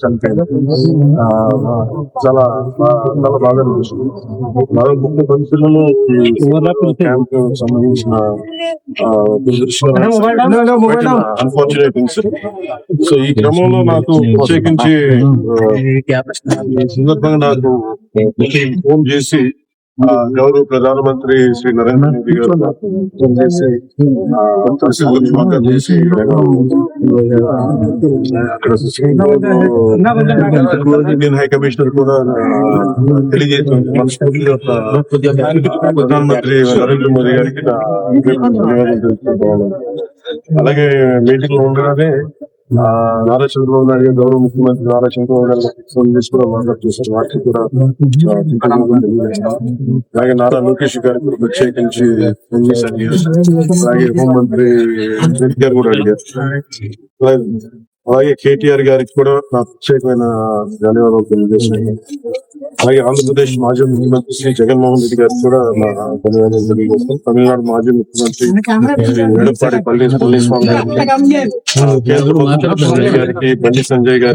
చనిపోయింది. చాలా చాలా బాగా అనిపిస్తుంది. ముఖ్య పరిస్థితుల్లో క్యాంప్ సంబంధించిన అన్ఫార్చునేట్ ఇన్సిడెంట్. సో ఈ క్రమంలో నాకు ప్రత్యేకించి సందర్భంగా నాకు ఫోన్ చేసి గౌరవ ప్రధానమంత్రి శ్రీ నరేంద్ర మోదీ గారు ఫోన్ చేసి ఇండియన్ హై కమిషనర్ కూడా తెలియజేసిన మనస్ఫూర్తిగా ప్రధానమంత్రి నరేంద్ర మోదీ గారికి ధన్యవాదాలు తెలుసుకుంటాను. అలాగే మీటింగ్ లో ఉండగానే నారా చంద్రబాబు నాయుడు గారు, గౌరవ ముఖ్యమంత్రి నారా చంద్రబాబు నాయుడు ఫోన్ చేసి కూడా మాట్లాడుతూ చూస్తారు. వాటికి కూడా అలాగే నారా లోకేష్ గారికి కూడా ప్రత్యేకించి ఫోన్ చేశారు. అలాగే హోంమంత్రి గారు కూడా అడిగారు. అలాగే కేటీఆర్ గారికి కూడా నా ప్రత్యేకమైన ధన్యవాదాలు తెలియజేశాను. అలాగే ఆంధ్రప్రదేశ్ మాజీ ముఖ్యమంత్రి శ్రీ జగన్మోహన్ రెడ్డి గారికి కూడా నా ధన్యవాదాలు తెలియజేస్తాను. తమిళనాడు మాజీ ముఖ్యమంత్రి శ్రీ ఎడప్పాడి పళనిస్వామి గారికి, కేంద్ర మంత్రి గారికి, బండి సంజయ్ గారికి,